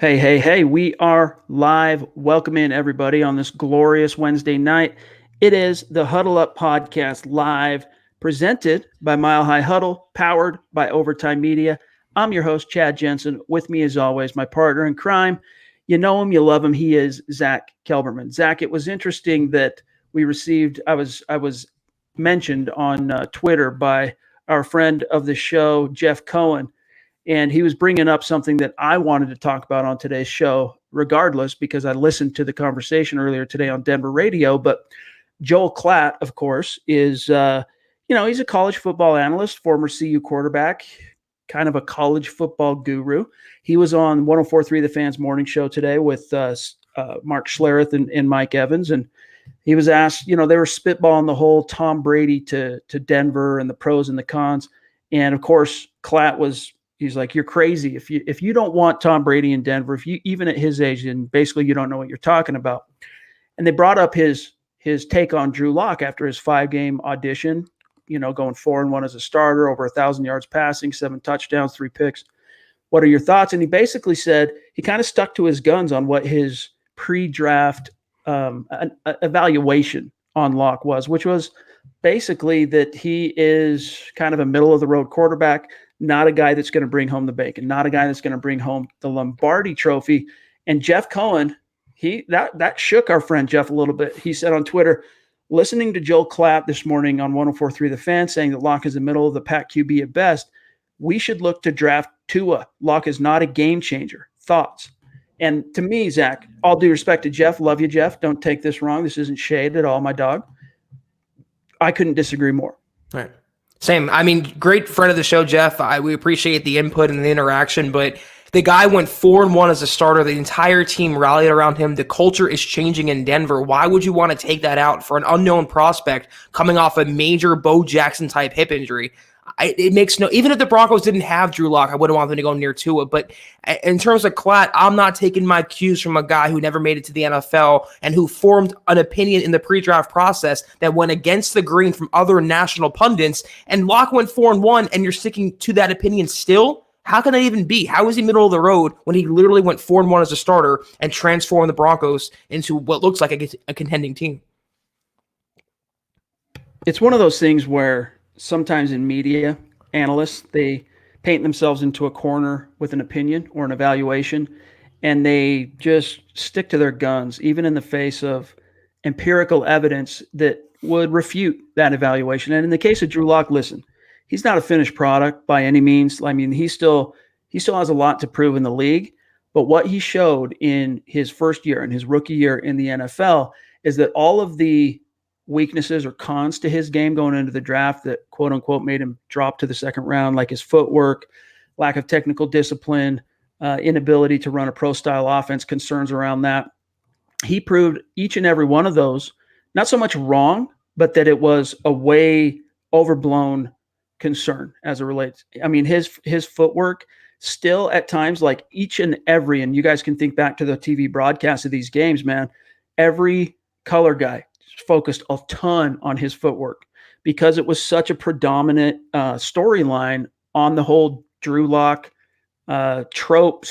Hey, hey, hey, we are live. Welcome in, everybody, on this glorious Wednesday night. It is the Huddle Up Podcast live, presented by Mile High Huddle, powered by Overtime Media. I'm your host, Chad Jensen. With me, as always, my partner in crime. You know him, you love him. He is Zack Kelberman. Zack, it was interesting that we received, I was mentioned on Twitter by our friend of the show, Jeff Cohen. And he was bringing up something that I wanted to talk about on today's show, regardless, because I listened to the conversation earlier today on Denver radio. But Joel Klatt, of course, is, he's a college football analyst, former CU quarterback, kind of a college football guru. He was on 104.3 The Fans Morning Show today with Mark Schlereth and Mike Evans. And he was asked, they were spitballing the whole Tom Brady to Denver and the pros and the cons. And, of course, He's like, you're crazy. If you don't want Tom Brady in Denver, even at his age, then basically you don't know what you're talking about. And they brought up his take on Drew Lock after his 5-game audition, going 4-1 as a starter, over 1,000 yards passing, 7 touchdowns, 3 picks. What are your thoughts? And he basically said he kind of stuck to his guns on what his pre-draft evaluation on Lock was, which was basically that he is kind of a middle-of-the-road quarterback, not a guy that's going to bring home the bacon, not a guy that's going to bring home the Lombardi trophy. And Jeff Cohen, that shook our friend Jeff a little bit. He said on Twitter, listening to Joel Klatt this morning on 104.3 The Fan saying that Lock is the middle of the pack QB at best, we should look to draft Tua. Lock is not a game changer. Thoughts? And to me, Zach, all due respect to Jeff, love you, Jeff. Don't take this wrong. This isn't shade at all, my dog. I couldn't disagree more. All right. Same. I mean, great friend of the show, Jeff. We appreciate the input and the interaction, but the guy went 4-1 as a starter. The entire team rallied around him. The culture is changing in Denver. Why would you want to take that out for an unknown prospect coming off a major Bo Jackson type hip injury? It makes even if the Broncos didn't have Drew Lock, I wouldn't want them to go near Tua. But in terms of Klatt, I'm not taking my cues from a guy who never made it to the NFL and who formed an opinion in the pre-draft process that went against the grain from other national pundits. And Lock went 4-1, and you're sticking to that opinion still? How can that even be? How is he middle of the road when he literally went 4-1 as a starter and transformed the Broncos into what looks like a contending team? It's one of those things where sometimes in media, analysts, they paint themselves into a corner with an opinion or an evaluation, and they just stick to their guns, even in the face of empirical evidence that would refute that evaluation. And in the case of Drew Lock, listen, he's not a finished product by any means. I mean, he still has a lot to prove in the league, but what he showed in his first year, in his rookie year in the NFL, is that all of the weaknesses or cons to his game going into the draft that quote unquote made him drop to the second round, like his footwork, lack of technical discipline, inability to run a pro style offense, concerns around that. He proved each and every one of those, not so much wrong, but that it was a way overblown concern as it relates. I mean, his footwork still at times, like each and every, and you guys can think back to the TV broadcast of these games, man, every color guy focused a ton on his footwork because it was such a predominant storyline on the whole Drew Lock trope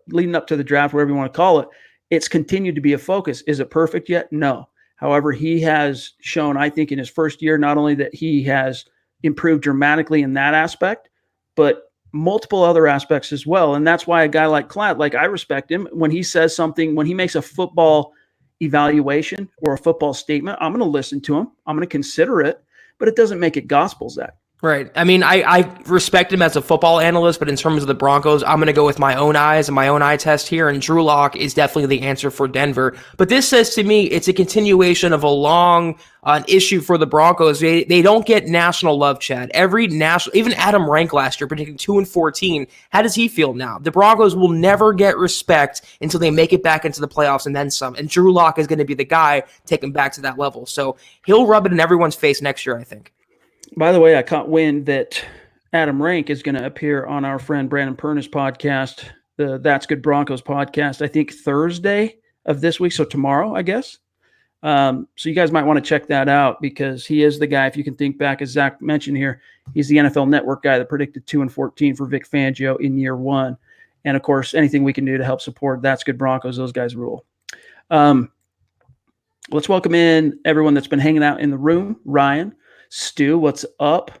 leading up to the draft, whatever you want to call it. It's continued to be a focus. Is it perfect yet? No. However, he has shown, I think, in his first year, not only that he has improved dramatically in that aspect, but multiple other aspects as well. And that's why a guy like Klatt, like I respect him when he says something, when he makes a football evaluation or a football statement, I'm going to listen to him. I'm going to consider it, but it doesn't make it gospel, Zach. Right. I mean, I respect him as a football analyst, but in terms of the Broncos, I'm going to go with my own eyes and my own eye test here, and Drew Lock is definitely the answer for Denver. But this says to me it's a continuation of a long issue for the Broncos. They don't get national love, Chad. Even Adam Rank last year predicting 2-14. How does he feel now? The Broncos will never get respect until they make it back into the playoffs and then some. And Drew Lock is going to be the guy taking back to that level. So he'll rub it in everyone's face next year, I think. By the way, I caught wind that Adam Rank is going to appear on our friend Brandon Perna's podcast, the That's Good Broncos podcast, I think Thursday of this week. So tomorrow, I guess. So you guys might want to check that out because he is the guy, if you can think back, as Zach mentioned here, he's the NFL Network guy that predicted 2-14 for Vic Fangio in year one. And of course, anything we can do to help support That's Good Broncos, those guys rule. Let's welcome in everyone that's been hanging out in the room. Ryan, Stu, what's up?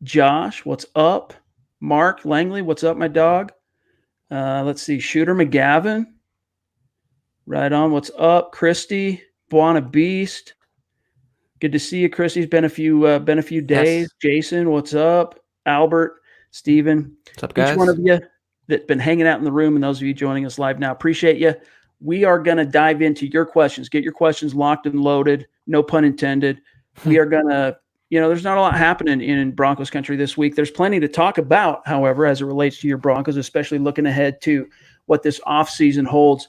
Josh, what's up? Mark Langley, what's up, my dog? Let's see, Shooter McGavin. Right on, what's up? Christy, Buona Beast. Good to see you, Christy. It's been a few days. Yes. Jason, what's up? Albert, Steven. What's up, guys? Each one of you that's been hanging out in the room and those of you joining us live now, appreciate you. We are going to dive into your questions. Get your questions locked and loaded. No pun intended. We are going to, there's not a lot happening in Broncos country this week. There's plenty to talk about, however, as it relates to your Broncos, especially looking ahead to what this offseason holds.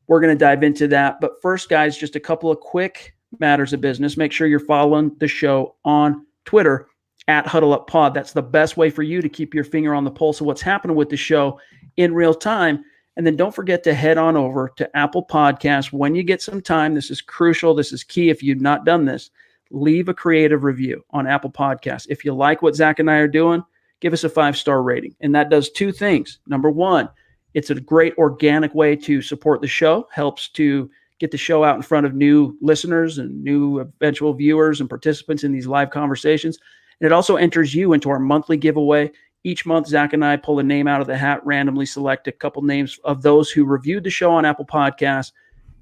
We're going to dive into that. But first, guys, just a couple of quick matters of business. Make sure you're following the show on Twitter at Huddle Up Pod. That's the best way for you to keep your finger on the pulse of what's happening with the show in real time. And then don't forget to head on over to Apple Podcasts when you get some time. This is crucial. This is key. If you've not done this, leave a creative review on Apple Podcasts. If you like what Zach and I are doing, give us a 5-star rating. And that does two things. Number one, it's a great organic way to support the show, helps to get the show out in front of new listeners and new eventual viewers and participants in these live conversations. And it also enters you into our monthly giveaway. Each month, Zach and I pull a name out of the hat, randomly select a couple names of those who reviewed the show on Apple Podcasts,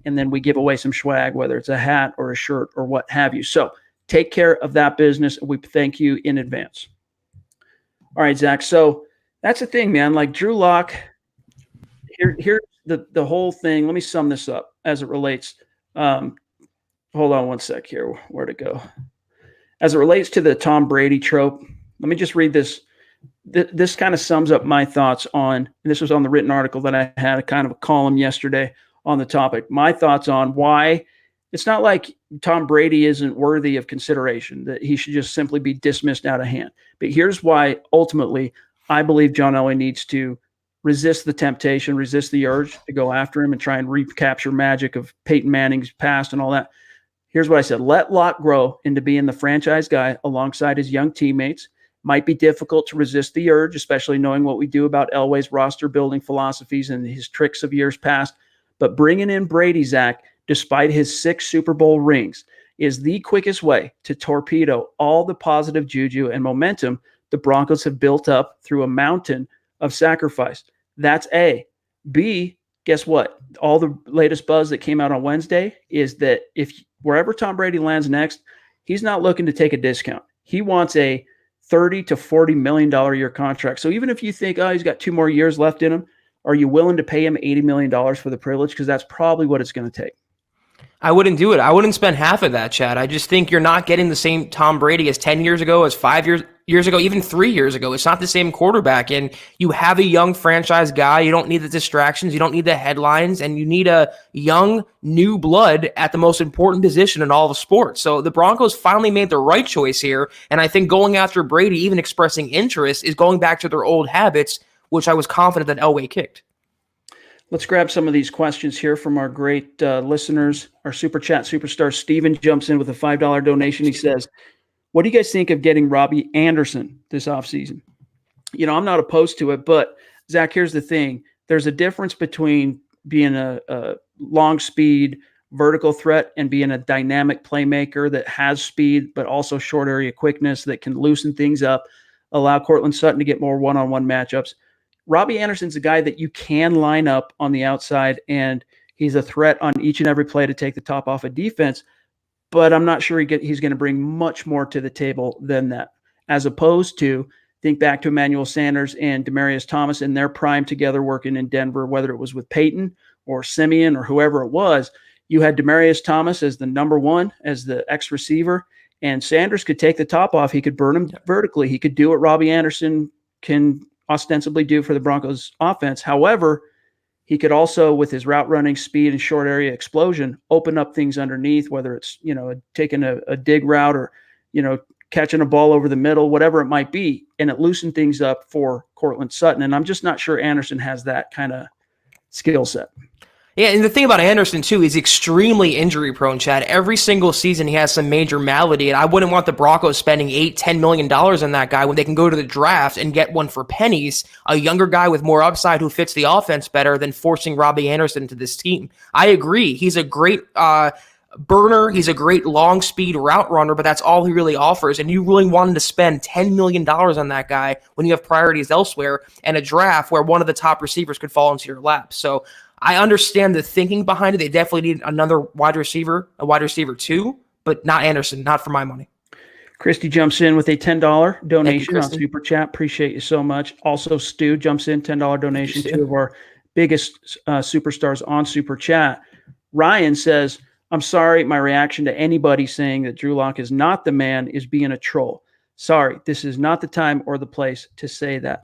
and then we give away some swag, whether it's a hat or a shirt or what have you. So take care of that business. We thank you in advance. All right, Zach. So that's the thing, man. Like Drew Lock, here's the whole thing. Let me sum this up as it relates. Hold on one sec here. Where'd it go? As it relates to the Tom Brady trope, let me just read this. This kind of sums up my thoughts on, and this was on the written article that I had, a kind of a column yesterday on the topic. My thoughts on why it's not like Tom Brady isn't worthy of consideration, that he should just simply be dismissed out of hand. But here's why, ultimately, I believe John Elway needs to resist the temptation, resist the urge to go after him and try and recapture magic of Peyton Manning's past and all that. Here's what I said. Let Locke grow into being the franchise guy alongside his young teammates. Might be difficult to resist the urge, especially knowing what we do about Elway's roster building philosophies and his tricks of years past. But bringing in Brady, Zach, despite his 6 Super Bowl rings, is the quickest way to torpedo all the positive juju and momentum the Broncos have built up through a mountain of sacrifice. That's A. B, guess what? All the latest buzz that came out on Wednesday is that if wherever Tom Brady lands next, he's not looking to take a discount. He wants a $30 to $40 million a year contract. So even if you think, oh, he's got 2 more years left in him, are you willing to pay him $80 million for the privilege? Because that's probably what it's going to take. I wouldn't do it. I wouldn't spend half of that, Chad. I just think you're not getting the same Tom Brady as 10 years ago, as 5 years ago, even 3 years ago. It's not the same quarterback. And you have a young franchise guy. You don't need the distractions. You don't need the headlines. And you need a young, new blood at the most important position in all of sports. So the Broncos finally made the right choice here. And I think going after Brady, even expressing interest, is going back to their old habits, which I was confident that Elway kicked. Let's grab some of these questions here from our great listeners. Our Super Chat superstar, Steven, jumps in with a $5 donation. He says, what do you guys think of getting Robbie Anderson this offseason? I'm not opposed to it, but Zach, here's the thing. There's a difference between being a long speed vertical threat and being a dynamic playmaker that has speed, but also short area quickness that can loosen things up, allow Cortland Sutton to get more one-on-one matchups. Robbie Anderson's a guy that you can line up on the outside, and he's a threat on each and every play to take the top off of defense, but I'm not sure he's going to bring much more to the table than that. As opposed to, think back to Emmanuel Sanders and Demaryius Thomas in their prime together working in Denver, whether it was with Peyton or Simeon or whoever it was. You had Demaryius Thomas as the number one, as the X receiver, and Sanders could take the top off. He could burn him vertically. He could do what Robbie Anderson can ostensibly do for the Broncos offense. However, he could also, with his route running speed and short area explosion, open up things underneath, whether it's, taking a dig route or, catching a ball over the middle, whatever it might be. And it loosened things up for Cortland Sutton. And I'm just not sure Anderson has that kind of skill set. Yeah, and the thing about Anderson, too, he's extremely injury-prone, Chad. Every single season he has some major malady, and I wouldn't want the Broncos spending $8-10 million on that guy when they can go to the draft and get one for pennies, a younger guy with more upside who fits the offense better than forcing Robbie Anderson to this team. I agree. He's a great burner. He's a great long-speed route runner, but that's all he really offers, and you really wanted to spend $10 million on that guy when you have priorities elsewhere and a draft where one of the top receivers could fall into your lap. So I understand the thinking behind it. They definitely need another wide receiver, a wide receiver too, but not Anderson, not for my money. Christy jumps in with a $10 donation on Super Chat. Appreciate you so much. Also, Stu jumps in, $10 donation, two of our biggest superstars on Super Chat. Ryan says, I'm sorry, my reaction to anybody saying that Drew Lock is not the man is being a troll. Sorry, this is not the time or the place to say that.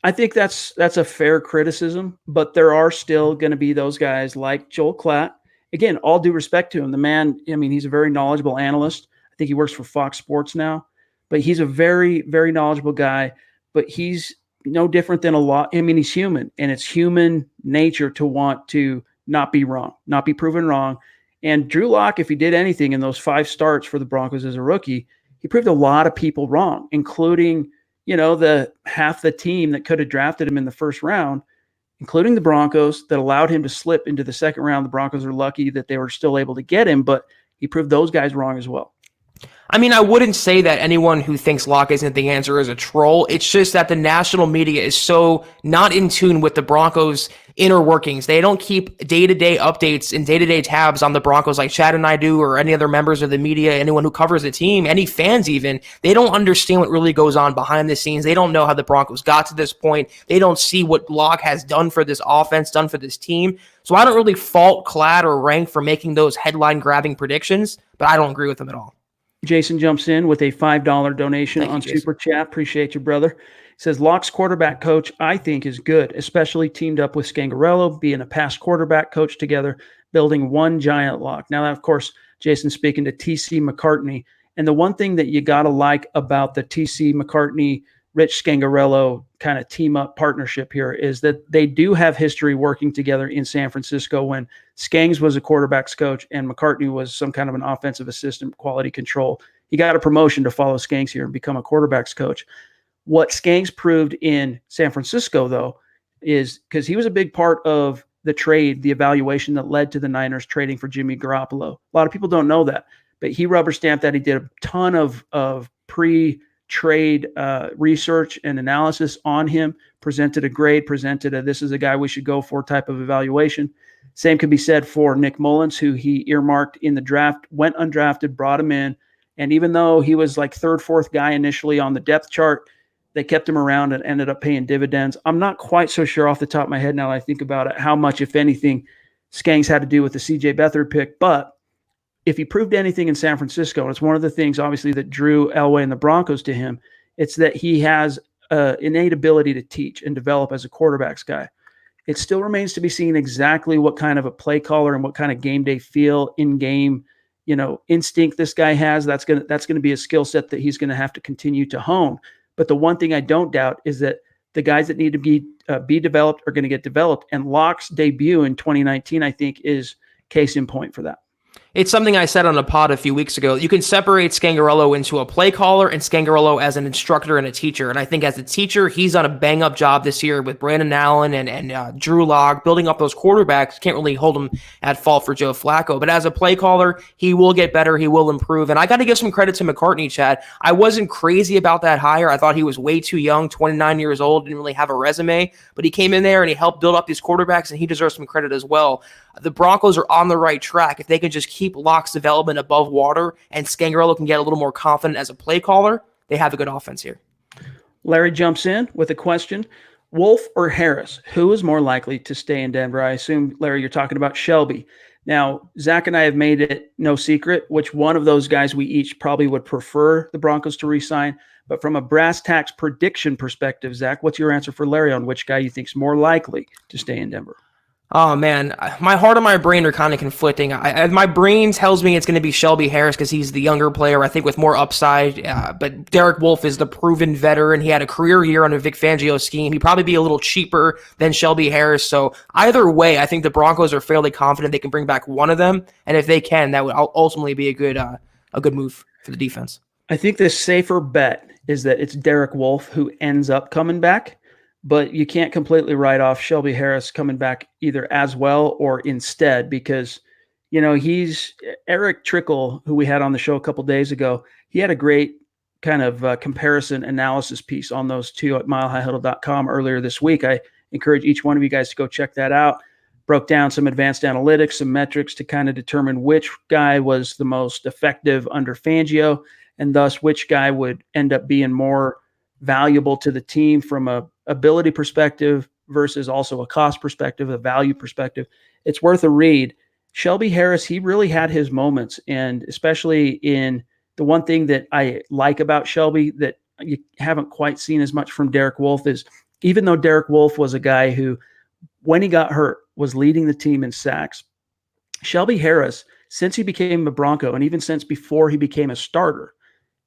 I think that's a fair criticism, but there are still going to be those guys like Joel Klatt. Again, all due respect to him. The man, I mean, he's a very knowledgeable analyst. I think he works for Fox Sports now, but he's a very, very knowledgeable guy, but he's no different than a lot. I mean, he's human, and it's human nature to want to not be wrong, not be proven wrong. And Drew Lock, if he did anything in those 5 starts for the Broncos as a rookie, he proved a lot of people wrong, including the half the team that could have drafted him in the first round, including the Broncos, that allowed him to slip into the second round. The Broncos are lucky that they were still able to get him, but he proved those guys wrong as well. I mean, I wouldn't say that anyone who thinks Locke isn't the answer is a troll. It's just that the national media is so not in tune with the Broncos' inner workings. They don't keep day-to-day updates and day-to-day tabs on the Broncos like Chad and I do, or any other members of the media, anyone who covers the team, any fans even. They don't understand what really goes on behind the scenes. They don't know how the Broncos got to this point. They don't see what Locke has done for this offense, done for this team. So I don't really fault Klatt or Rank for making those headline-grabbing predictions, but I don't agree with them at all. Jason jumps in with a $5 donation on Super Chat. Appreciate you, brother. He says, Locke's quarterback coach, I think, is good, especially teamed up with Scangarello, being a past quarterback coach together, building one giant lock. Now, of course, Jason speaking to T.C. McCartney. And the one thing that you got to like about the T.C. McCartney, Rich Scangarello kind of team-up partnership here is that they do have history working together in San Francisco when Skangs was a quarterback's coach and McCartney was some kind of an offensive assistant, quality control. He got a promotion to follow Skangs here and become a quarterback's coach. What Skangs proved in San Francisco, though, is because he was a big part of the trade, the evaluation that led to the Niners trading for Jimmy Garoppolo. A lot of people don't know that, but he rubber stamped that. He did a ton of pre-trade research and analysis on him, presented a grade, presented a this is a guy we should go for type of evaluation. Same could be said for Nick Mullins, who he earmarked in the draft, went undrafted, brought him in. And even though he was like third, fourth guy initially on the depth chart, they kept him around and ended up paying dividends. I'm not quite so sure off the top of my head now that I think about it, how much, if anything, Skangs had to do with the C.J. Beathard pick. But if he proved anything in San Francisco, and it's one of the things, obviously, that drew Elway and the Broncos to him, it's that he has an innate ability to teach and develop as a quarterback's guy. It still remains to be seen exactly what kind of a play caller and what kind of game day feel, in-game, instinct this guy has. That's gonna be a skill set that he's going to have to continue to hone. But the one thing I don't doubt is that the guys that need to be developed are going to get developed. And Locke's debut in 2019, I think, is case in point for that. It's something I said on a pod a few weeks ago. You can separate Scangarello into a play caller and Scangarello as an instructor and a teacher. And I think as a teacher, he's done a bang-up job this year with Brandon Allen and Drew Lock, building up those quarterbacks. Can't really hold him at fault for Joe Flacco. But as a play caller, he will get better. He will improve. And I got to give some credit to McCartney, Chad. I wasn't crazy about that hire. I thought he was way too young, 29 years old, didn't really have a resume. But he came in there and he helped build up these quarterbacks, and he deserves some credit as well. The Broncos are on the right track. If they can just keep Lock's development above water and Scangarello can get a little more confident as a play caller, they have a good offense here. Larry jumps in with a question. Wolfe or Harris, who is more likely to stay in Denver? I assume, Larry, you're talking about Shelby. Now, Zach and I have made it no secret which one of those guys we each probably would prefer the Broncos to re-sign. But from a brass tacks prediction perspective, Zach, what's your answer for Larry on which guy you think is more likely to stay in Denver? Oh man, my heart and my brain are kind of conflicting. My brain tells me it's going to be Shelby Harris because he's the younger player, I think, with more upside. But Derek Wolfe is the proven veteran. He had a career year under Vic Fangio's scheme. He'd probably be a little cheaper than Shelby Harris. So either way, I think the Broncos are fairly confident they can bring back one of them, and if they can, that would ultimately be a good move for the defense. I think the safer bet is that it's Derek Wolfe who ends up coming back. But you can't completely write off Shelby Harris coming back either as well or instead because, he's Eric Trickle, who we had on the show a couple days ago. He had a great kind of comparison analysis piece on those two at milehighhuddle.com earlier this week. I encourage each one of you guys to go check that out. Broke down some advanced analytics, some metrics to kind of determine which guy was the most effective under Fangio and thus which guy would end up being more valuable to the team from a ability perspective versus also a cost perspective, a value perspective. It's worth a read. Shelby Harris, he really had his moments, and especially in the one thing that I like about Shelby that you haven't quite seen as much from Derek Wolfe is even though Derek Wolfe was a guy who, when he got hurt, was leading the team in sacks, Shelby Harris, since he became a Bronco and even since before he became a starter,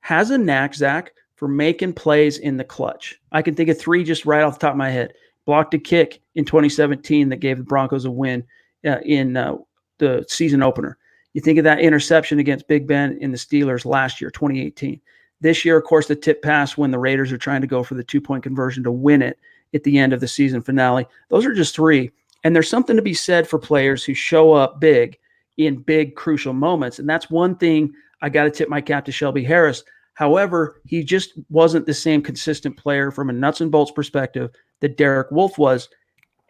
has a knack, Zach, for making plays in the clutch. I can think of three just right off the top of my head. Blocked a kick in 2017 that gave the Broncos a win in the season opener. You think of that interception against Big Ben in the Steelers last year, 2018. This year, of course, the tip pass when the Raiders are trying to go for the 2-point conversion to win it at the end of the season finale. Those are just three. And there's something to be said for players who show up big in big, crucial moments. And that's one thing I got to tip my cap to Shelby Harris. However, he just wasn't the same consistent player from a nuts and bolts perspective that Derek Wolfe was.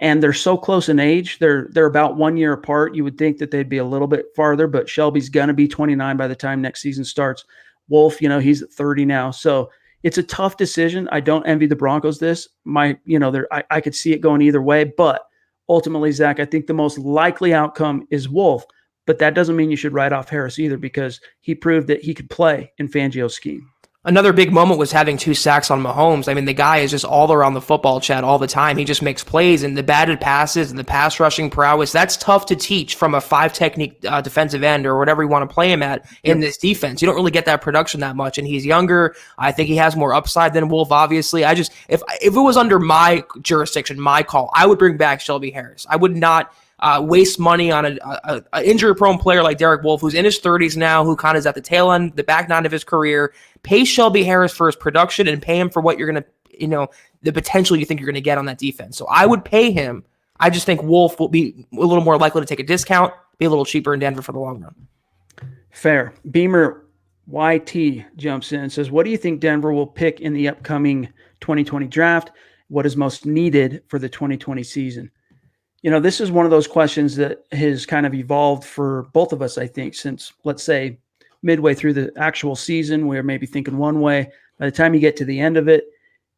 And they're so close in age. They're about 1 year apart. You would think that they'd be a little bit farther, but Shelby's going to be 29 by the time next season starts. Wolfe, he's at 30 now. So it's a tough decision. I don't envy the Broncos this. I could see it going either way. But ultimately, Zach, I think the most likely outcome is Wolfe. But that doesn't mean you should write off Harris either because he proved that he could play in Fangio's scheme. Another big moment was having 2 sacks on Mahomes. I mean, the guy is just all around the football chat all the time. He just makes plays, and the batted passes and the pass rushing prowess, that's tough to teach from a 5-technique defensive end or whatever you want to play him at in this defense. You don't really get that production that much, and he's younger. I think he has more upside than Wolfe, obviously. If it was under my jurisdiction, my call, I would bring back Shelby Harris. I would not waste money on an injury-prone player like Derek Wolfe, who's in his 30s now, who kind of is at the tail end, the back nine of his career. Pay Shelby Harris for his production and pay him for what you're going to, the potential you think you're going to get on that defense. So I would pay him. I just think Wolfe will be a little more likely to take a discount, be a little cheaper in Denver for the long run. Fair. Beamer YT jumps in and says, what do you think Denver will pick in the upcoming 2020 draft? What is most needed for the 2020 season? This is one of those questions that has kind of evolved for both of us, I think, since, let's say, midway through the actual season. We're maybe thinking one way. By the time you get to the end of it,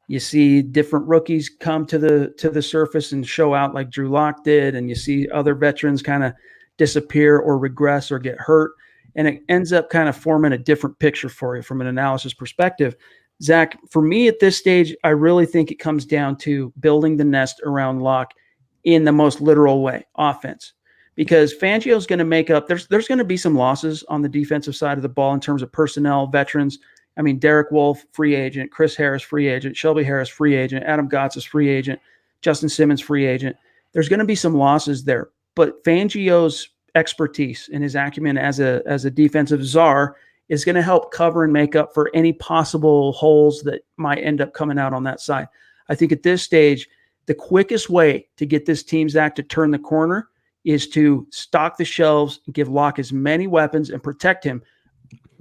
you see different rookies come to the surface and show out like Drew Lock did, and you see other veterans kind of disappear or regress or get hurt, and it ends up kind of forming a different picture for you from an analysis perspective. Zach, for me at this stage, I really think it comes down to building the nest around Lock in the most literal way, offense. Because Fangio's going to make up, there's going to be some losses on the defensive side of the ball in terms of personnel, veterans. I mean, Derek Wolfe, free agent, Chris Harris, free agent, Shelby Harris, free agent, Adam Gotts is free agent, Justin Simmons, free agent. There's going to be some losses there. But Fangio's expertise and his acumen as a defensive czar is going to help cover and make up for any possible holes that might end up coming out on that side. I think at this stage, the quickest way to get this team, Zach, to turn the corner is to stock the shelves and give Locke as many weapons and protect him.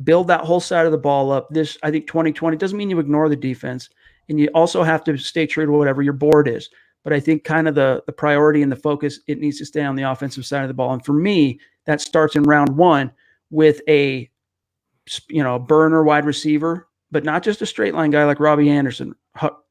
Build that whole side of the ball up. This, I think 2020 doesn't mean you ignore the defense. And you also have to stay true to whatever your board is. But I think kind of the priority and the focus, it needs to stay on the offensive side of the ball. And for me, that starts in round 1 with a burner wide receiver, but not just a straight line guy like Robbie Anderson,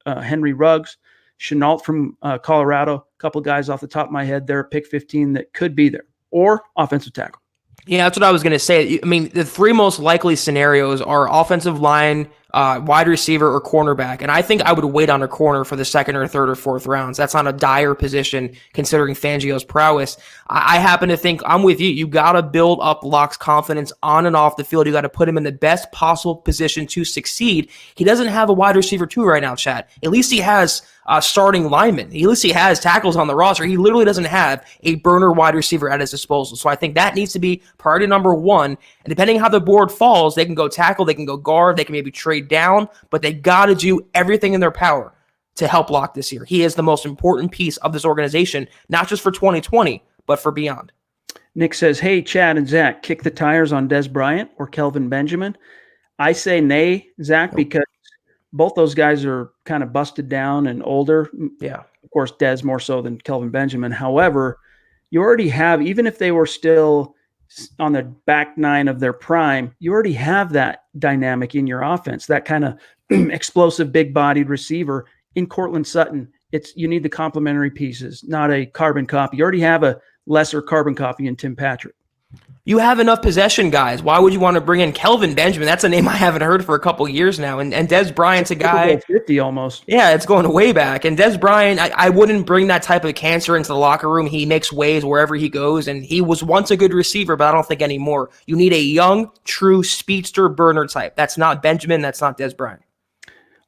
Henry Ruggs, Chenault from Colorado, a couple of guys off the top of my head there at pick 15 that could be there, or offensive tackle. Yeah, that's what I was going to say. I mean, the 3 most likely scenarios are offensive line, wide receiver or cornerback. And I think I would wait on a corner for the second or third or fourth rounds. That's not a dire position considering Fangio's prowess. I happen to think I'm with you. You got to build up Locke's confidence on and off the field. You got to put him in the best possible position to succeed. He doesn't have a wide receiver 2 right now, Chad. At least he has starting linemen. At least he has tackles on the roster. He literally doesn't have a burner wide receiver at his disposal. So I think that needs to be priority number 1. And depending how the board falls, they can go tackle, they can go guard, they can maybe trade down, but they got to do everything in their power to help Locke this year. He is the most important piece of this organization, not just for 2020, but for beyond. Nick says, hey, Chad and Zach, kick the tires on Des Bryant or Kelvin Benjamin. I say nay, Zach, because both those guys are kind of busted down and older. Yeah. Of course, Des more so than Kelvin Benjamin. However, you already have, even if they were still on the back 9 of their prime, you already have that dynamic in your offense, that kind of explosive, big-bodied receiver in Cortland Sutton. You need the complementary pieces, not a carbon copy. You already have a lesser carbon copy in Tim Patrick. You have enough possession guys. Why would you want to bring in Kelvin Benjamin? That's a name I haven't heard for a couple years now. And Des Bryant's a guy 50 almost. Yeah, it's going way back. And Des Bryant, I wouldn't bring that type of cancer into the locker room. He makes waves wherever he goes, and he was once a good receiver, but I don't think anymore. You need a young, true speedster burner type. That's not Benjamin. That's not Des Bryant.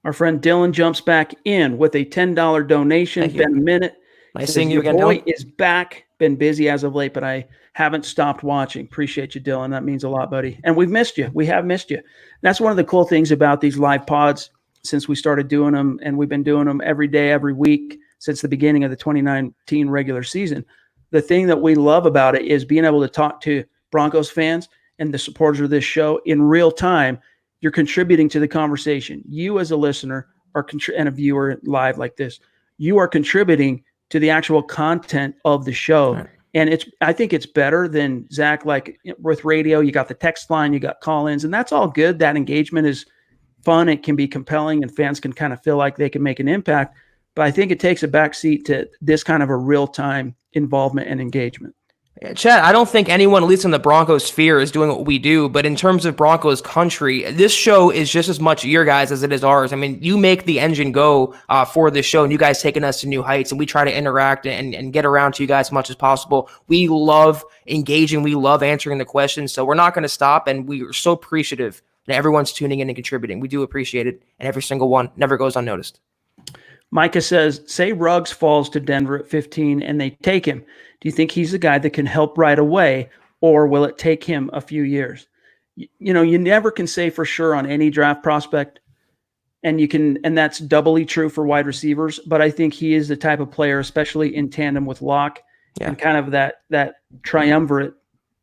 Our friend Dylan jumps back in with a $10 donation. Been a minute. Nice seeing you again, boy Dylan. Is back. Been busy as of late, but I haven't stopped watching. Appreciate you, Dylan. That means a lot, buddy. And we've missed you. We have missed you. That's one of the cool things about these live pods since we started doing them, and we've been doing them every day, every week since the beginning of the 2019 regular season. The thing that we love about it is being able to talk to Broncos fans and the supporters of this show in real time. You're contributing to the conversation. You as a listener and a viewer live like this, you are contributing to the actual content of the show. Right. And I think it's better than Zach, like with radio, you got the text line, you got call-ins, and that's all good. That engagement is fun. It can be compelling and fans can kind of feel like they can make an impact. But I think it takes a backseat to this kind of a real-time involvement and engagement. Chad, I don't think anyone, at least in the Broncos sphere, is doing what we do. But in terms of Broncos country, this show is just as much your guys as it is ours. I mean, you make the engine go for this show, and you guys taking us to new heights, and we try to interact and get around to you guys as much as possible. We love engaging. We love answering the questions. So we're not going to stop, and we are so appreciative that everyone's tuning in and contributing. We do appreciate it, and every single one never goes unnoticed. Micah says, say Ruggs falls to Denver at 15 and they take him. Do you think he's a guy that can help right away, or will it take him a few years? You know, you never can say for sure on any draft prospect, and that's doubly true for wide receivers. But I think he is the type of player, especially in tandem with Locke, and kind of that triumvirate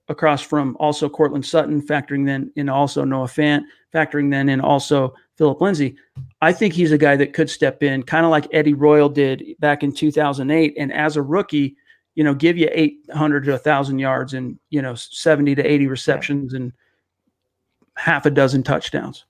across from also Cortland Sutton, factoring then in also Noah Fant, factoring then in also Phillip Lindsay. I think he's a guy that could step in, kind of like Eddie Royal did back in 2008, and as a rookie, you know, give you 800 to 1,000 yards and, 70 to 80 receptions and half a dozen touchdowns.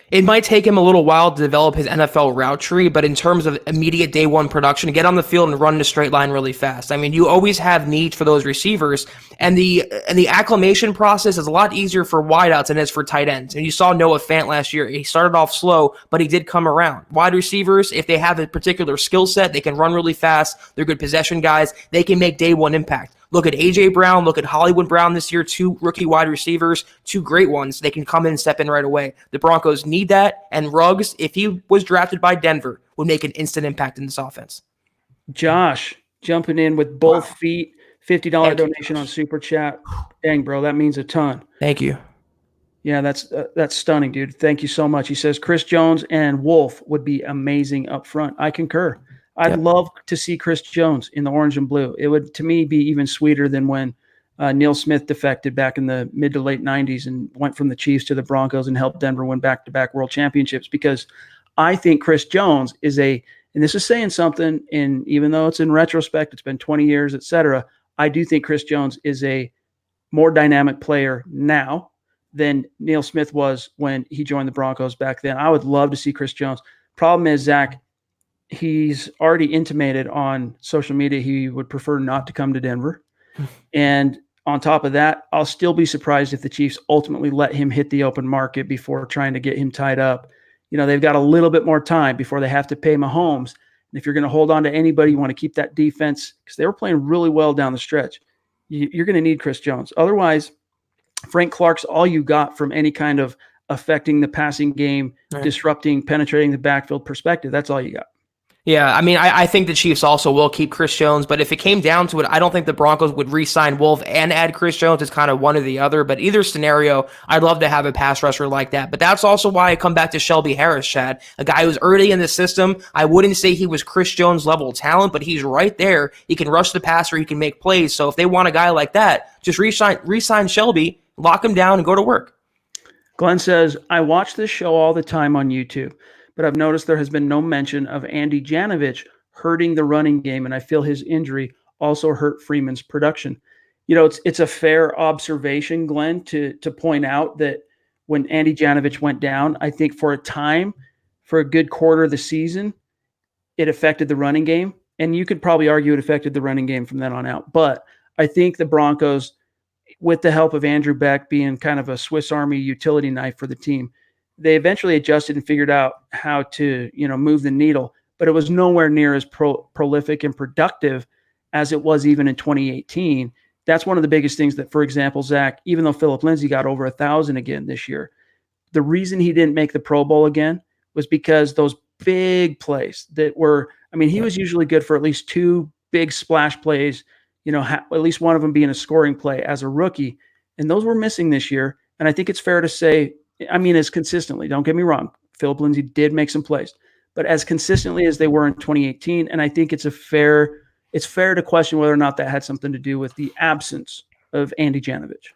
It might take him a little while to develop his NFL route tree, but in terms of immediate day one production, get on the field and run in a straight line really fast. I mean, you always have need for those receivers, and the acclimation process is a lot easier for wideouts than it is for tight ends. And you saw Noah Fant last year. He started off slow, but he did come around. Wide receivers, if they have a particular skill set, they can run really fast. They're good possession guys. They can make day one impact. Look at A.J. Brown. Look at Hollywood Brown this year. 2 rookie wide receivers, 2 great ones. They can come in and step in right away. The Broncos need that. And Ruggs, if he was drafted by Denver, would make an instant impact in this offense. Josh jumping in with both feet. $50 donation on Super Chat. Dang, bro, that means a ton. Thank you. Yeah, that's stunning, dude. Thank you so much. He says Chris Jones and Wolfe would be amazing up front. I concur. I'd love to see Chris Jones in the orange and blue. It would, to me, be even sweeter than when Neil Smith defected back in the mid to late 90s and went from the Chiefs to the Broncos and helped Denver win back-to-back world championships, because I think Chris Jones is and this is saying something, even though it's in retrospect, it's been 20 years, et cetera, I do think Chris Jones is a more dynamic player now than Neil Smith was when he joined the Broncos back then. I would love to see Chris Jones. Problem is, Zach, he's already intimated on social media he would prefer not to come to Denver. And on top of that, I'll still be surprised if the Chiefs ultimately let him hit the open market before trying to get him tied up. they've got a little bit more time before they have to pay Mahomes. And if you're going to hold on to anybody, you want to keep that defense, because they were playing really well down the stretch. You're going to need Chris Jones. Otherwise, Frank Clark's all you got from any kind of affecting the passing game, Right. disrupting, penetrating the backfield perspective. That's all you got. Yeah, I mean, I think the Chiefs also will keep Chris Jones, but if it came down to it, I don't think the Broncos would re-sign Wolfe and add Chris Jones. It's kind of one or the other, but either scenario, I'd love to have a pass rusher like that. But that's also why I come back to Shelby Harris, Chad, a guy who's early in the system. I wouldn't say he was Chris Jones level talent, but he's right there. He can rush the passer, he can make plays. So if they want a guy like that, just re-sign Shelby, lock him down, and go to work. Glenn says, I watch this show all the time on YouTube, but I've noticed there has been no mention of Andy Janovich hurting the running game, and I feel his injury also hurt Freeman's production. It's a fair observation, Glenn, to point out that when Andy Janovich went down, I think for a time, for a good quarter of the season, it affected the running game. And you could probably argue it affected the running game from then on out. But I think the Broncos, with the help of Andrew Beck being kind of a Swiss Army utility knife for the team, they eventually adjusted and figured out how to, move the needle, but it was nowhere near as prolific and productive as it was even in 2018. That's one of the biggest things that, for example, Zach, even though Phillip Lindsay got over 1,000 again this year, the reason he didn't make the Pro Bowl again was because those big plays that were, he was usually good for at least two big splash plays, at least one of them being a scoring play as a rookie. And those were missing this year. And I think it's fair to say, as consistently, don't get me wrong, Phillip Lindsay did make some plays, but as consistently as they were in 2018. And I think it's fair to question whether or not that had something to do with the absence of Andy Janovich.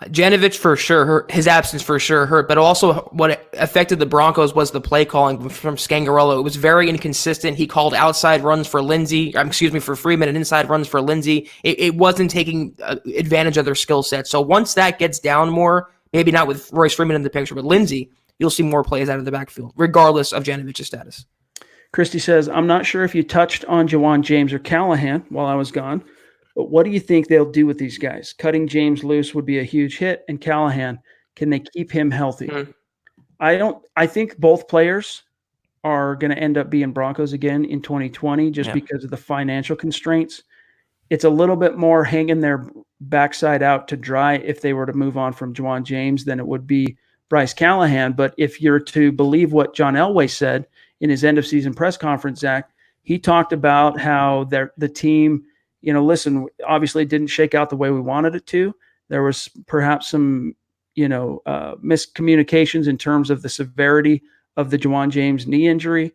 Janovich for sure hurt, his absence for sure hurt, but also what affected the Broncos was the play calling from Scangarello. It was very inconsistent. He called outside runs for for Freeman, and inside runs for Lindsay. It wasn't taking advantage of their skill set. So once that gets down more, maybe not with Royce Freeman in the picture, but Lindsay, you'll see more plays out of the backfield, regardless of Janovich's status. Christy says, I'm not sure if you touched on JaJuan James or Callahan while I was gone, but what do you think they'll do with these guys? Cutting James loose would be a huge hit, and Callahan, can they keep him healthy? I think both players are going to end up being Broncos again in 2020 just because of the financial constraints. It's a little bit more hanging their backside out to dry if they were to move on from JaJuan James than it would be Bryce Callahan. But if you're to believe what John Elway said in his end of season press conference, Zach, he talked about how the team, listen, obviously it didn't shake out the way we wanted it to. There was perhaps some, miscommunications in terms of the severity of the JaJuan James knee injury.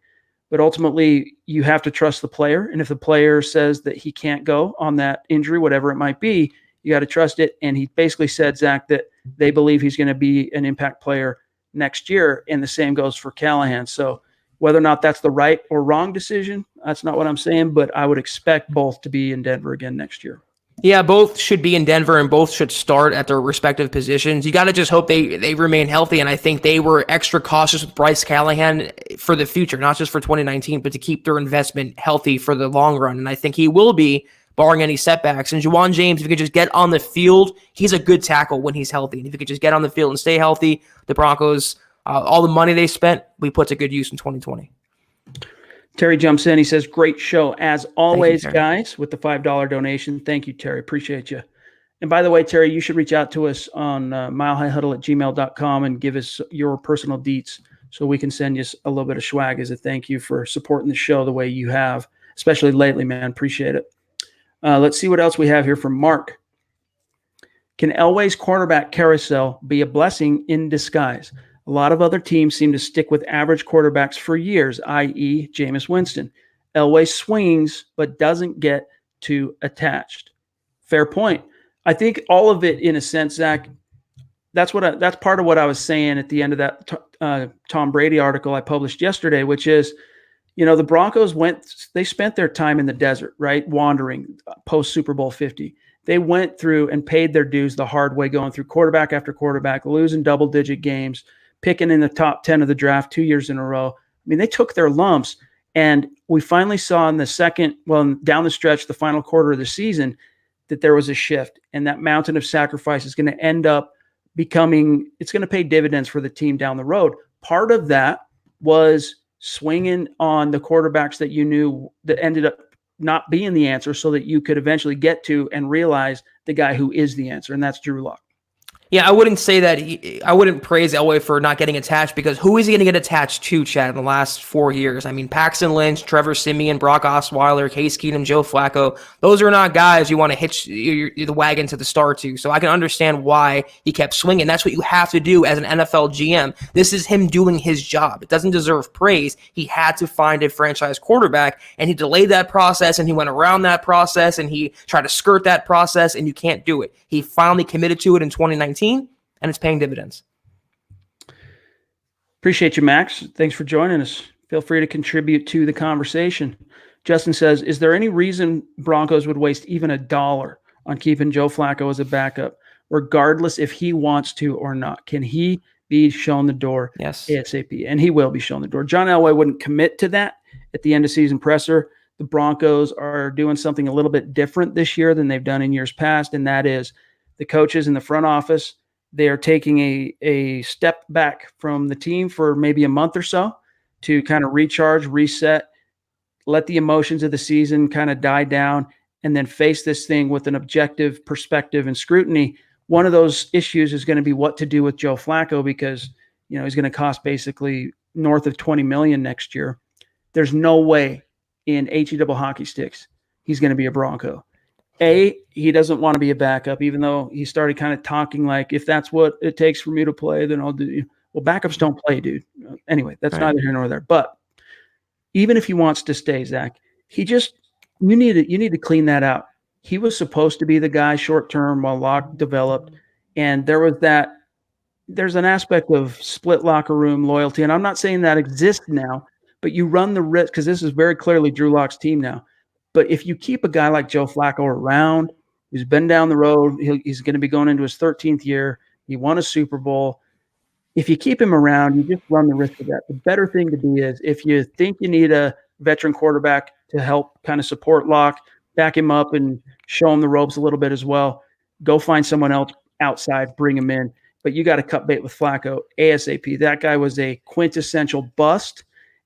But ultimately, you have to trust the player. And if the player says that he can't go on that injury, whatever it might be, you got to trust it. And he basically said, Zach, that they believe he's going to be an impact player next year. And the same goes for Callahan. So whether or not that's the right or wrong decision, that's not what I'm saying. But I would expect both to be in Denver again next year. Yeah, both should be in Denver and both should start at their respective positions. You got to just hope they remain healthy, and I think they were extra cautious with Bryce Callahan for the future, not just for 2019, but to keep their investment healthy for the long run, and I think he will be, barring any setbacks. And JaJuan James, if he could just get on the field, he's a good tackle when he's healthy, and if he could just get on the field and stay healthy, the Broncos, all the money they spent, we put to good use in 2020. Terry jumps in. He says, great show. As always, guys, with the $5 donation. Thank you, Terry. Appreciate you. And by the way, Terry, you should reach out to us on milehighhuddle@gmail.com and give us your personal deets so we can send you a little bit of swag as a thank you for supporting the show the way you have, especially lately, man. Appreciate it. Let's see what else we have here from Mark. Can Elway's quarterback carousel be a blessing in disguise? A lot of other teams seem to stick with average quarterbacks for years, i.e. Jameis Winston. Elway swings, but doesn't get too attached. Fair point. I think all of it, in a sense, Zach, that's part of what I was saying at the end of that Tom Brady article I published yesterday, which is, the Broncos they spent their time in the desert, right? Wandering post Super Bowl 50. They went through and paid their dues the hard way, going through quarterback after quarterback, losing double-digit games, picking in the top 10 of the draft 2 years in a row. They took their lumps, and we finally saw in down the stretch, the final quarter of the season, that there was a shift, and that mountain of sacrifice is going to end up it's going to pay dividends for the team down the road. Part of that was swinging on the quarterbacks that you knew that ended up not being the answer so that you could eventually get to and realize the guy who is the answer, and that's Drew Lock. Yeah, I wouldn't say that. I wouldn't praise Elway for not getting attached, because who is he going to get attached to, Chad, in the last 4 years? I mean, Paxton Lynch, Trevor Siemian, Brock Osweiler, Case Keenum, Joe Flacco. Those are not guys you want to hitch the wagon to the star to. So I can understand why he kept swinging. That's what you have to do as an NFL GM. This is him doing his job. It doesn't deserve praise. He had to find a franchise quarterback, and he delayed that process, and he went around that process, and he tried to skirt that process, and you can't do it. He finally committed to it in 2019. And it's paying dividends. Appreciate you, Max. Thanks for joining us. Feel free to contribute to the conversation. Justin says, is there any reason Broncos would waste even $1 on keeping Joe Flacco as a backup, regardless if he wants to or not? Can he be shown the door? Yes. ASAP? And he will be shown the door. John Elway wouldn't commit to that at the end of season presser. The Broncos are doing something a little bit different this year than they've done in years past, and that is the coaches in the front office, they are taking a step back from the team for maybe a month or so to kind of recharge, reset, let the emotions of the season kind of die down, and then face this thing with an objective perspective and scrutiny. One of those issues is going to be what to do with Joe Flacco, because he's going to cost basically north of $20 million next year. There's no way in HE double hockey sticks he's going to be a Bronco. He doesn't want to be a backup, even though he started kind of talking like, if that's what it takes for me to play, then I'll do. Well, backups don't play, dude. Anyway, that's neither here nor there. But even if he wants to stay, Zach, you need to clean that out. He was supposed to be the guy short term while Locke developed, and there's an aspect of split locker room loyalty, and I'm not saying that exists now, but you run the risk, because this is very clearly Drew Lock's team now. But if you keep a guy like Joe Flacco around, who's been down the road, he's going to be going into his 13th year. He won a Super Bowl. If you keep him around, you just run the risk of that. The better thing to be is, if you think you need a veteran quarterback to help kind of support Locke, back him up and show him the ropes a little bit as well, go find someone else outside, bring him in. But you got to cut bait with Flacco ASAP. That guy was a quintessential bust,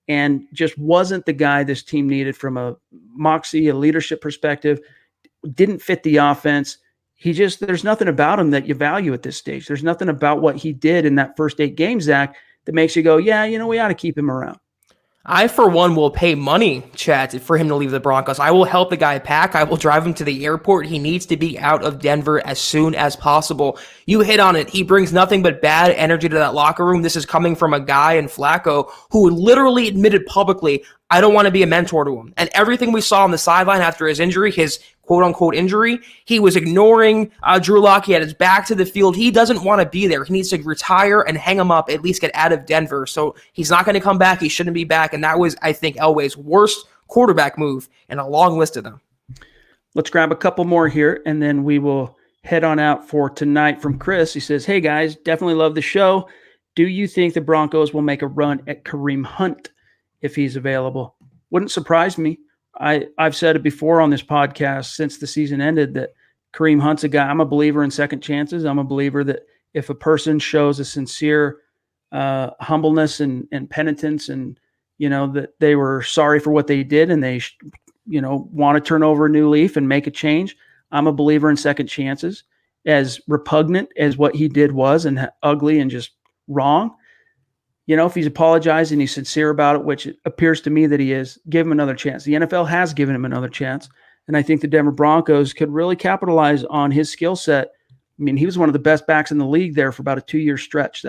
and just wasn't the guy this team needed from a moxie, a leadership perspective. Didn't fit the offense. There's nothing about him that you value at this stage. There's nothing about what he did in that first 8 games, Zach, that makes you go, yeah, we ought to keep him around. I, for one, will pay money, Chad, for him to leave the Broncos. I will help the guy pack. I will drive him to the airport. He needs to be out of Denver as soon as possible. You hit on it. He brings nothing but bad energy to that locker room. This is coming from a guy in Flacco who literally admitted publicly, I don't want to be a mentor to him. And everything we saw on the sideline after his injury, his quote-unquote injury, he was ignoring Drew Lock. He had his back to the field. He doesn't want to be there. He needs to retire and hang him up, at least get out of Denver. So he's not going to come back. He shouldn't be back. And that was, I think, Elway's worst quarterback move in a long list of them. Let's grab a couple more here, and then we will head on out for tonight. From Chris, he says, hey, guys, definitely love the show. Do you think the Broncos will make a run at Kareem Hunt if he's available? Wouldn't surprise me. I've said it before on this podcast since the season ended that Kareem Hunt's a guy. I'm a believer in second chances. I'm a believer that if a person shows a sincere humbleness and penitence, and that they were sorry for what they did, and they want to turn over a new leaf and make a change, I'm a believer in second chances. As repugnant as what he did was, and ugly and just wrong, if he's apologized and he's sincere about it, which it appears to me that he is, give him another chance. The NFL has given him another chance, and I think the Denver Broncos could really capitalize on his skill set. I mean, he was one of the best backs in the league there for about a 2-year stretch.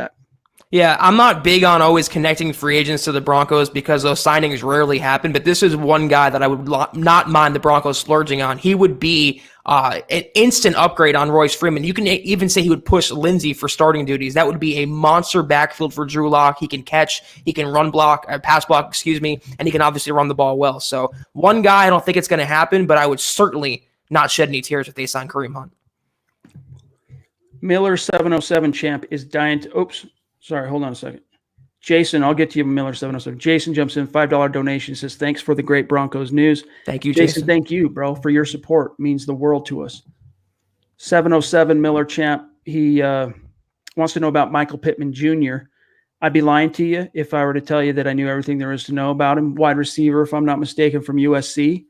Yeah, I'm not big on always connecting free agents to the Broncos because those signings rarely happen, but this is one guy that I would not mind the Broncos splurging on. He would be an instant upgrade on Royce Freeman. You can even say he would push Lindsey for starting duties. That would be a monster backfield for Drew Lock. He can catch, he can pass block, and he can obviously run the ball well. So one guy, I don't think it's going to happen, but I would certainly not shed any tears if they sign Kareem Hunt. Miller 707 champ is dying to. Sorry, hold on a second. Jason, I'll get to you, Miller 707. Jason jumps in, $5 donation, says, thanks for the great Broncos news. Thank you, Jason. Thank you, bro, for your support. It means the world to us. 707 Miller champ, he wants to know about Michael Pittman Jr. I'd be lying to you if I were to tell you that I knew everything there is to know about him. Wide receiver, if I'm not mistaken, from USC.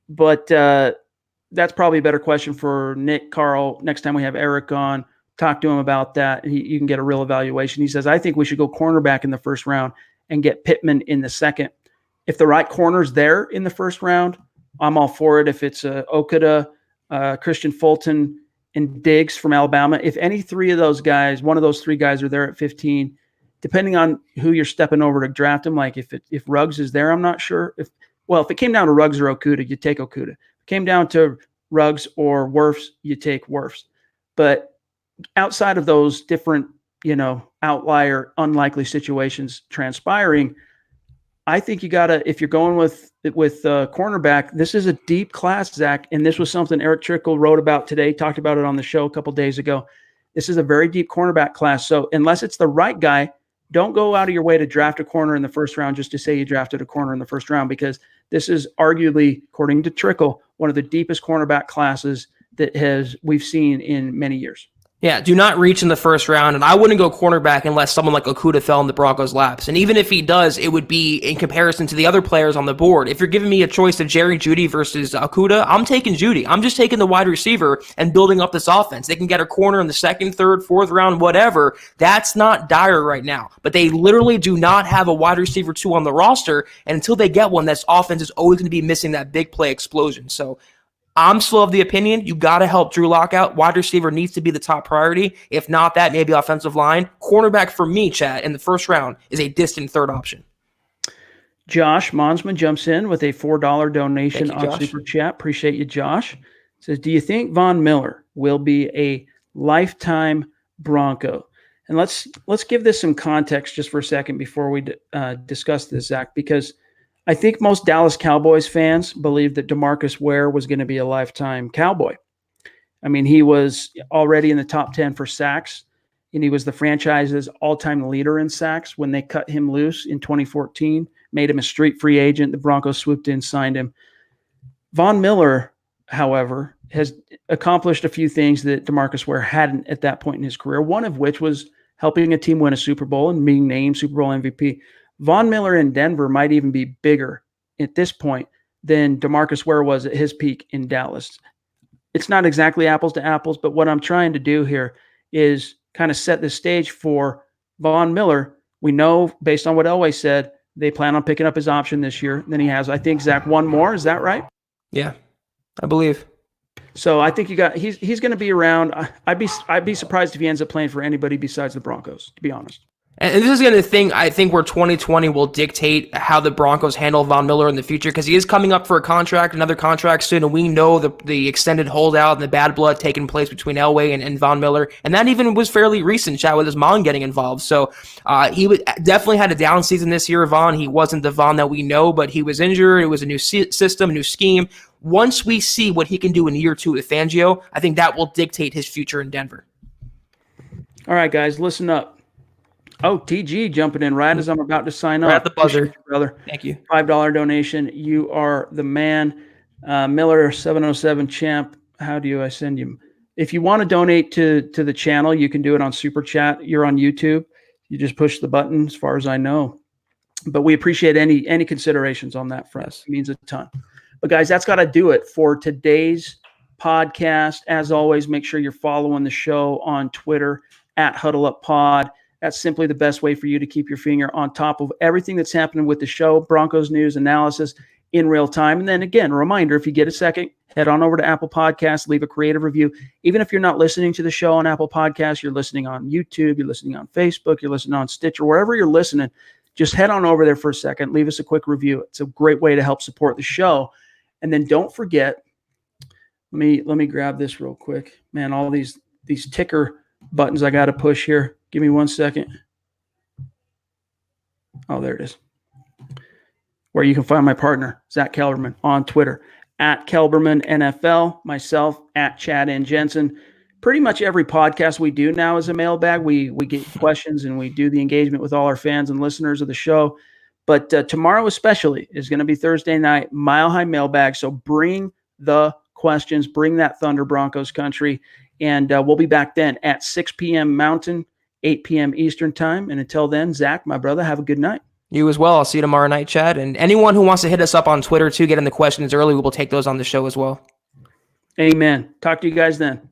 But that's probably a better question for Nick, Carl. Next time we have Eric on, talk to him about that. You can get a real evaluation. He says, I think we should go cornerback in the first round and get Pittman in the second. If the right corner's there in the first round, I'm all for it. If it's Okudah, Christian Fulton, and Diggs from Alabama, if any three of those guys, one of those three guys are there at 15, depending on who you're stepping over to draft him, like if Ruggs is there, I'm not sure. If it came down to Ruggs or Okudah, you take Okudah. If it came down to Ruggs or Wirfs, you take Wirfs. But outside of those different, outlier, unlikely situations transpiring, I think you got to, if you're going with cornerback, this is a deep class, Zach, and this was something Eric Trickle wrote about today, talked about it on the show a couple days ago. This is a very deep cornerback class. So unless it's the right guy, don't go out of your way to draft a corner in the first round just to say you drafted a corner in the first round, because this is arguably, according to Trickle, one of the deepest cornerback classes that we've seen in many years. Yeah, do not reach in the first round, and I wouldn't go cornerback unless someone like Okudah fell in the Broncos' laps. And even if he does, it would be in comparison to the other players on the board. If you're giving me a choice of Jerry Jeudy versus Okudah, I'm taking Jeudy. I'm just taking the wide receiver and building up this offense. They can get a corner in the second, third, fourth round, whatever. That's not dire right now. But they literally do not have a wide receiver 2 on the roster, and until they get one, this offense is always going to be missing that big play explosion. So I'm still of the opinion you got to help Drew Lock out. Wide receiver needs to be the top priority. If not that, maybe offensive line. Cornerback for me, Chad, in the first round is a distant third option. Josh Monsman jumps in with a $4 donation you, on Josh. Super Chat. Appreciate you, Josh. Says, do you think Von Miller will be a lifetime Bronco? And let's give this some context just for a second before we discuss this, Zach, because I think most Dallas Cowboys fans believe that DeMarcus Ware was going to be a lifetime Cowboy. I mean, he was already in the top 10 for sacks, and he was the franchise's all-time leader in sacks when they cut him loose in 2014, made him a street free agent. The Broncos swooped in, signed him. Von Miller, however, has accomplished a few things that DeMarcus Ware hadn't at that point in his career, one of which was helping a team win a Super Bowl and being named Super Bowl MVP. Von Miller in Denver might even be bigger at this point than DeMarcus Ware was at his peak in Dallas. It's not exactly apples to apples, but what I'm trying to do here is kind of set the stage for Von Miller. We know, based on what Elway said, they plan on picking up his option this year. Then he has, I think, Zach, one more. Is that right? Yeah, I believe. So I think he's going to be around. I'd be surprised if he ends up playing for anybody besides the Broncos, to be honest. And this is going to thing I think where 2020 will dictate how the Broncos handle Von Miller in the future, because he is coming up for a contract, another contract soon, and we know the extended holdout and the bad blood taking place between Elway and Von Miller, and that even was fairly recent, Chad, with his mom getting involved. So he definitely had a down season this year, Von. He wasn't the Von that we know, but he was injured. It was a new system, a new scheme. Once we see what he can do in year 2 with Fangio, I think that will dictate his future in Denver. All right, guys, listen up. Oh, TG jumping in right as I'm about to sign up. Right at the buzzer. You, brother. Thank you. $5 donation. You are the man. Miller 707 champ. How do I send you? If you want to donate to the channel, you can do it on Super Chat. You're on YouTube. You just push the button, as far as I know. But we appreciate any considerations on that front. It means a ton. But guys, that's got to do it for today's podcast. As always, make sure you're following the show on Twitter at Huddle Up Pod. That's simply the best way for you to keep your finger on top of everything that's happening with the show, Broncos news, analysis in real time. And then again, a reminder, if you get a second, head on over to Apple Podcasts, leave a creative review. Even if you're not listening to the show on Apple Podcasts, you're listening on YouTube, you're listening on Facebook, you're listening on Stitcher, wherever you're listening, just head on over there for a second, leave us a quick review. It's a great way to help support the show. And then don't forget, let me grab this real quick. Man, all these ticker buttons I got to push here. Give me 1 second. Oh, there it is. Where you can find my partner, Zack Kelberman, on Twitter, at Kelberman NFL, myself, at Chad and Jensen. Pretty much every podcast we do now is a mailbag. We get questions and we do the engagement with all our fans and listeners of the show. But tomorrow especially is going to be Thursday night, Mile High Mailbag. So bring the questions, bring that Thunder Broncos country. And we'll be back then at 6 p.m. Mountain, 8 p.m. Eastern time. And until then, Zach, my brother, have a good night. You as well. I'll see you tomorrow night, Chad. And anyone who wants to hit us up on Twitter too, get in the questions early. We will take those on the show as well. Amen. Talk to you guys then.